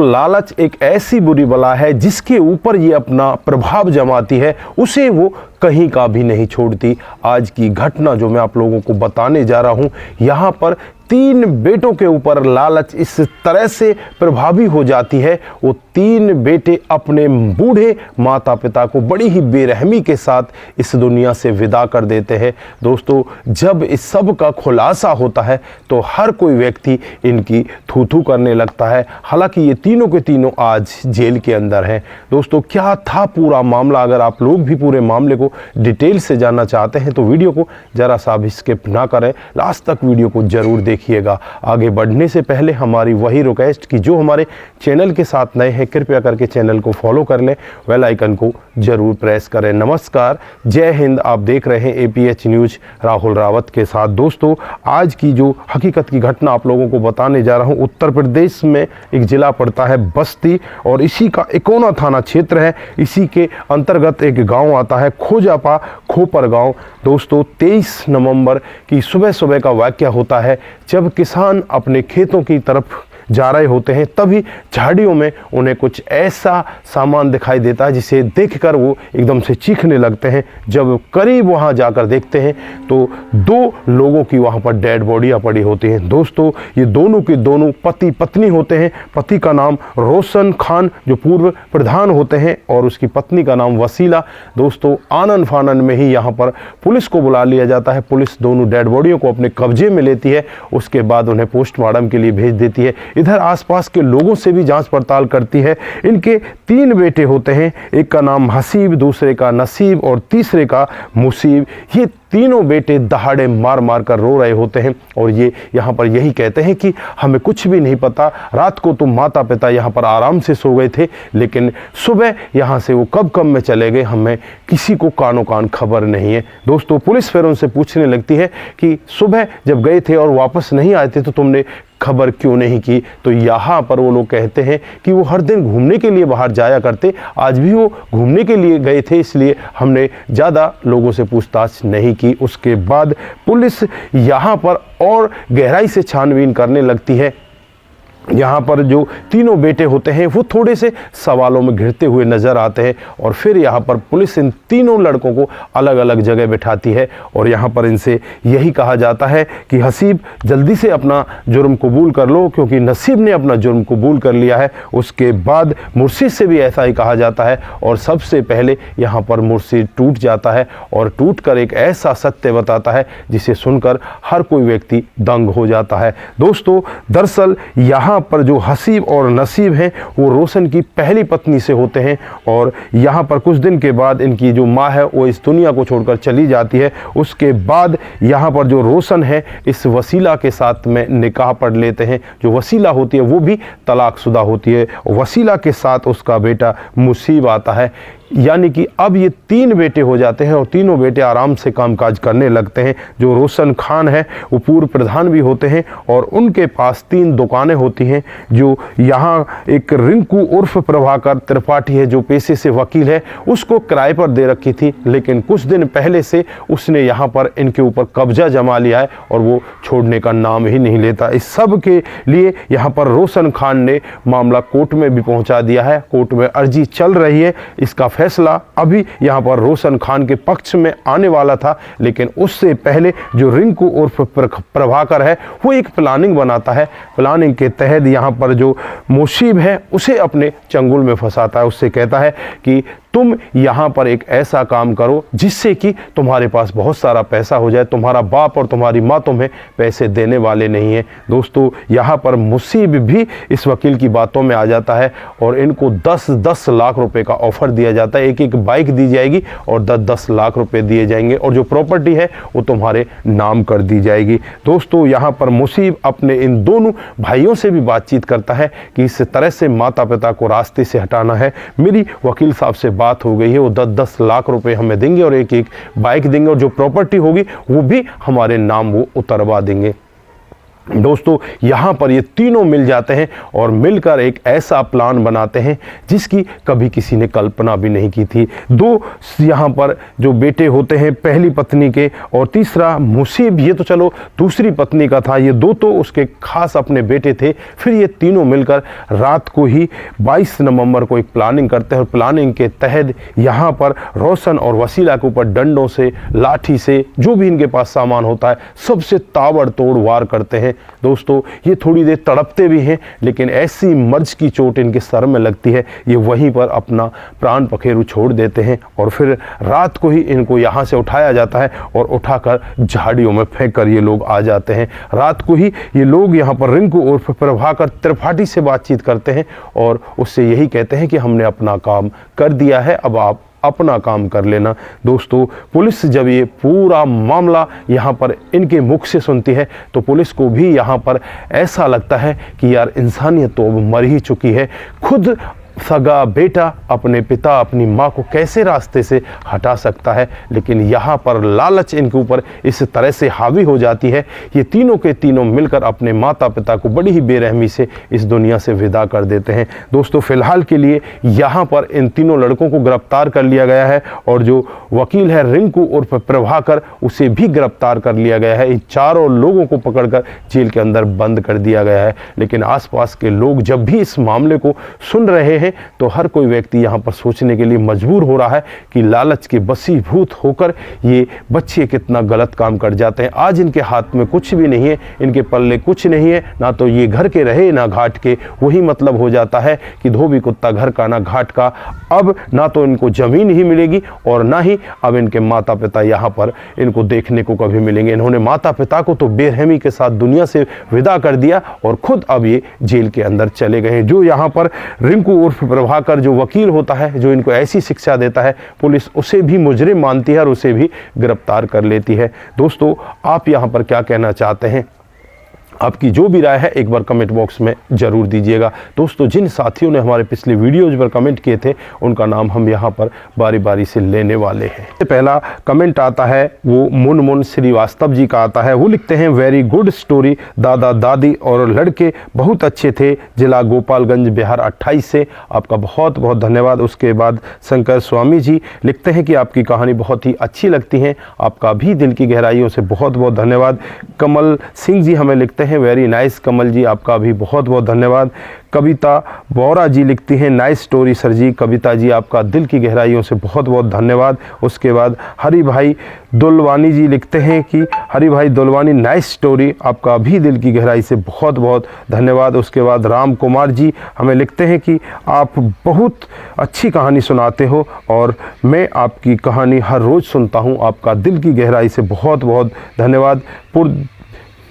लालच एक ऐसी बुरी बला है जिसके ऊपर ये अपना प्रभाव जमाती है, उसे वो कहीं का भी नहीं छोड़ती। आज की घटना जो मैं आप लोगों को बताने जा रहा हूँ, यहाँ पर 3 बेटों के ऊपर लालच इस तरह से प्रभावी हो जाती है, वो 3 बेटे अपने बूढ़े माता पिता को बड़ी ही बेरहमी के साथ इस दुनिया से विदा कर देते हैं। दोस्तों, जब इस सब का खुलासा होता है तो हर कोई व्यक्ति इनकी थू-थू करने लगता है। हालांकि ये तीनों के तीनों आज जेल के अंदर हैं। दोस्तों, क्या था पूरा मामला? अगर आप लोग भी पूरे मामले को डिटेल से जानना चाहते हैं तो वीडियो को जरा सा भी स्किप ना करें, लास्ट तक वीडियो को जरूर देखिएगा। आगे बढ़ने से पहले हमारी वही रिक्वेस्ट कि जो हमारे चैनल के साथ नए हैं, कृपया करके चैनल को फॉलो कर लें, बेल आइकन को जरूर प्रेस करें। नमस्कार, जय हिंद। आप देख रहे हैं APH न्यूज राहुल रावत के साथ। दोस्तों, आज की जो हकीकत की घटना आप लोगों को बताने जा रहा हूं, उत्तर प्रदेश में एक जिला पड़ता है बस्ती और इसी का इकोना थाना क्षेत्र है। इसी के अंतर्गत एक गांव आता है खोजापा खोपर गांव। दोस्तों, 23 नवंबर की सुबह सुबह का वाकया होता है। जब किसान अपने खेतों की तरफ जा रहे होते हैं, तभी झाड़ियों में उन्हें कुछ ऐसा सामान दिखाई देता है जिसे देखकर वो एकदम से चीखने लगते हैं। जब करीब वहां जाकर देखते हैं तो 2 लोगों की वहां पर डेड बॉडियां पड़ी होती हैं। दोस्तों, ये दोनों के दोनों पति पत्नी होते हैं। पति का नाम रोशन खान जो पूर्व प्रधान होते हैं और उसकी पत्नी का नाम वसीला। दोस्तों, आनन फानन में ही यहाँ पर पुलिस को बुला लिया जाता है। पुलिस दोनों डेड बॉडियों को अपने कब्जे में लेती है, उसके बाद उन्हें पोस्टमार्टम के लिए भेज देती है। इधर आसपास के लोगों से भी जांच पड़ताल करती है। इनके 3 बेटे होते हैं, एक का नाम हसीब, दूसरे का नसीब और तीसरे का मुसीब। ये तीनों बेटे दहाड़े मार मार कर रो रहे होते हैं और ये यहाँ पर यही कहते हैं कि हमें कुछ भी नहीं पता, रात को तो माता पिता यहाँ पर आराम से सो गए थे, लेकिन सुबह यहाँ से वो कब में चले गए, हमें किसी को कानो कान खबर नहीं है। दोस्तों, पुलिस फिर उनसे पूछने लगती है कि सुबह जब गए थे और वापस नहीं आए थे तो तुमने खबर क्यों नहीं की? तो यहाँ पर वो लोग कहते हैं कि वो हर दिन घूमने के लिए बाहर जाया करते, आज भी वो घूमने के लिए गए थे, इसलिए हमने ज़्यादा लोगों से पूछताछ नहीं की। उसके बाद पुलिस यहाँ पर और गहराई से छानबीन करने लगती है। यहाँ पर जो तीनों बेटे होते हैं वो थोड़े से सवालों में घिरते हुए नजर आते हैं और फिर यहाँ पर पुलिस इन तीनों लड़कों को अलग अलग जगह बिठाती है और यहाँ पर इनसे यही कहा जाता है कि हसीब जल्दी से अपना जुर्म कबूल कर लो, क्योंकि नसीब ने अपना जुर्म कबूल कर लिया है। उसके बाद मुर्शिद से भी ऐसा ही कहा जाता है और सबसे पहले यहाँ पर मुर्शिद टूट जाता है और टूट कर एक ऐसा सत्य बताता है जिसे सुनकर हर कोई व्यक्ति दंग हो जाता है। दोस्तों, दरअसल यहाँ पर जो हसीब और नसीब हैं वो रोशन की पहली पत्नी से होते हैं और यहाँ पर कुछ दिन के बाद इनकी जो माँ है वो इस दुनिया को छोड़कर चली जाती है। उसके बाद यहाँ पर जो रोशन है इस वसीला के साथ में निकाह पढ़ लेते हैं। जो वसीला होती है वो भी तलाकशुदा होती है। वसीला के साथ उसका बेटा मुसीब आता है। यानी कि अब ये 3 बेटे हो जाते हैं और तीनों बेटे आराम से कामकाज करने लगते हैं। जो रोशन खान है वो पूर्व प्रधान भी होते हैं और उनके पास 3 दुकानें होती हैं। जो यहाँ एक रिंकू उर्फ प्रभाकर त्रिपाठी है जो पेशे से वकील है, उसको किराए पर दे रखी थी, लेकिन कुछ दिन पहले से उसने यहाँ पर इनके ऊपर कब्जा जमा लिया है और वो छोड़ने का नाम ही नहीं लेता। इस सब के लिए यहाँ पर रोशन खान ने मामला कोर्ट में भी पहुँचा दिया है। कोर्ट में अर्जी चल रही है। इसका फैसला अभी यहाँ पर रोशन खान के पक्ष में आने वाला था, लेकिन उससे पहले जो रिंकू उर्फ प्रभाकर है वो एक प्लानिंग बनाता है। प्लानिंग के तहत यहाँ पर जो मुसीब है उसे अपने चंगुल में फंसाता है। उससे कहता है कि तुम यहाँ पर एक ऐसा काम करो जिससे कि तुम्हारे पास बहुत सारा पैसा हो जाए, तुम्हारा बाप और तुम्हारी माँ तुम्हें पैसे देने वाले नहीं हैं। दोस्तों, यहाँ पर मुसीब भी इस वकील की बातों में आ जाता है और इनको 10-10 लाख रुपए का ऑफर दिया जाता है। एक बाइक दी जाएगी और 10-10 लाख रुपए दिए जाएंगे और जो प्रॉपर्टी है वो तुम्हारे नाम कर दी जाएगी। दोस्तों, यहाँ पर मुसीब अपने इन दोनों भाइयों से भी बातचीत करता है कि इस तरह से माता पिता को रास्ते से हटाना है। मेरी वकील साहब से बात हो गई है, वो 10-10 लाख रुपए हमें देंगे और एक बाइक देंगे और जो प्रॉपर्टी होगी वो भी हमारे नाम वो उतरवा देंगे। दोस्तों यहाँ पर ये तीनों मिल जाते हैं और मिलकर एक ऐसा प्लान बनाते हैं जिसकी कभी किसी ने कल्पना भी नहीं की थी। दो यहाँ पर जो बेटे होते हैं पहली पत्नी के, और तीसरा मुसीब, ये तो चलो दूसरी पत्नी का था, ये दो तो उसके खास अपने बेटे थे। फिर ये तीनों मिलकर रात को ही 22 नवंबर को एक प्लानिंग करते हैं और प्लानिंग के तहत यहाँ पर रोशन और वसीला के ऊपर डंडों से, लाठी से, जो भी इनके पास सामान होता है सबसे ताबड़तोड़ वार करते हैं। दोस्तों ये थोड़ी देर तड़पते भी हैं, लेकिन ऐसी मर्ज की चोट इनके सर में लगती है, ये वहीं पर अपना प्राण पखेरु छोड़ देते हैं। और फिर रात को ही इनको यहाँ से उठाया जाता है और उठाकर झाड़ियों में फेंक कर ये लोग आ जाते हैं। रात को ही ये लोग यहाँ पर रिंकू उर्फ प्रभाकर त्रिपाठी से बातचीत करते हैं और उससे यही कहते हैं कि हमने अपना काम कर दिया है, अब आप अपना काम कर लेना। दोस्तों पुलिस जब ये पूरा मामला यहाँ पर इनके मुख से सुनती है तो पुलिस को भी यहाँ पर ऐसा लगता है कि यार इंसानियत तो अब मर ही चुकी है। खुद सगा बेटा अपने पिता अपनी माँ को कैसे रास्ते से हटा सकता है, लेकिन यहाँ पर लालच इनके ऊपर इस तरह से हावी हो जाती है, ये तीनों के तीनों मिलकर अपने माता पिता को बड़ी ही बेरहमी से इस दुनिया से विदा कर देते हैं। दोस्तों फिलहाल के लिए यहाँ पर इन तीनों लड़कों को गिरफ्तार कर लिया गया है और जो वकील है रिंकू उर्फ प्रभाकर, उसे भी गिरफ्तार कर लिया गया है। इन चारों लोगों को पकड़कर जेल के अंदर बंद कर दिया गया है। लेकिन आसपास के लोग जब भी इस मामले को सुन रहे हैं तो हर कोई व्यक्ति यहाँ पर सोचने के लिए मजबूर हो रहा है कि लालच के बसीभूत होकर ये बच्चे कितना गलत काम कर जाते हैं। आज इनके हाथ में कुछ भी नहीं है, इनके पल्ले कुछ नहीं है, ना तो ये घर के रहे ना घाट के। वही मतलब हो जाता है कि धोबी कुत्ता घर का ना घाट का। अब ना तो इनको जमीन ही मिलेगी और ना ही अब इनके माता पिता यहाँ पर इनको देखने को कभी मिलेंगे। इन्होंने माता पिता को तो बेरहमी के साथ दुनिया से विदा कर दिया और खुद अब ये जेल के अंदर चले गए हैं। जो यहाँ पर रिंकू उर्फ प्रभाकर जो वकील होता है, जो इनको ऐसी शिक्षा देता है, पुलिस उसे भी मुजरिम मानती है और उसे भी गिरफ्तार कर लेती है। दोस्तों आप यहाँ पर क्या कहना चाहते हैं? आपकी जो भी राय है एक बार कमेंट बॉक्स में ज़रूर दीजिएगा। दोस्तों जिन साथियों ने हमारे पिछले वीडियोज़ पर कमेंट किए थे उनका नाम हम यहाँ पर बारी बारी से लेने वाले हैं। पहला कमेंट आता है वो मुनमुन श्रीवास्तव जी का आता है। वो लिखते हैं वेरी गुड स्टोरी, दादा दादी और लड़के बहुत अच्छे थे, जिला गोपालगंज बिहार 28 से। आपका बहुत बहुत धन्यवाद। उसके बाद शंकर स्वामी जी लिखते हैं कि आपकी कहानी बहुत ही अच्छी लगती है, आपका भी दिल की गहराइयों से बहुत बहुत धन्यवाद। कमल सिंह जी हमें लिखते हैं वेरी नाइस कमल जी, आपका भी बहुत बहुत धन्यवाद। कविता बोरा जी लिखती हैं नाइस स्टोरी सर जी। कविता जी आपका दिल की गहराइयों से बहुत बहुत धन्यवाद। उसके बाद हरि भाई दुलवानी जी लिखते हैं कि हरि भाई दुलवानी नाइस स्टोरी, आपका भी दिल की गहराई से बहुत बहुत धन्यवाद। उसके बाद राम कुमार जी हमें लिखते हैं कि आप बहुत अच्छी कहानी सुनाते हो और मैं आपकी कहानी हर रोज़ सुनता हूँ, आपका दिल की गहराई से बहुत बहुत धन्यवाद।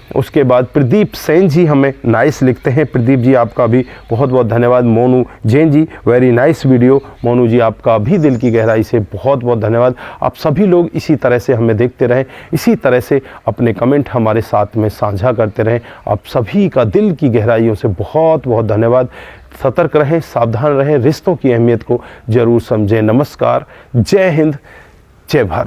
उसके बाद प्रदीप सेन जी हमें नाइस लिखते हैं। प्रदीप जी आपका भी बहुत बहुत धन्यवाद। Monu Jain ji very nice video. Monu जी आपका भी दिल की गहराई से बहुत बहुत धन्यवाद। आप सभी लोग इसी तरह से हमें देखते रहें, इसी तरह से अपने कमेंट हमारे साथ में साझा करते रहें। आप सभी का दिल की गहराइयों से बहुत बहुत धन्यवाद। सतर्क रहें, सावधान रहें, रिश्तों की अहमियत को ज़रूर समझें। नमस्कार, जय हिंद, जय भारत।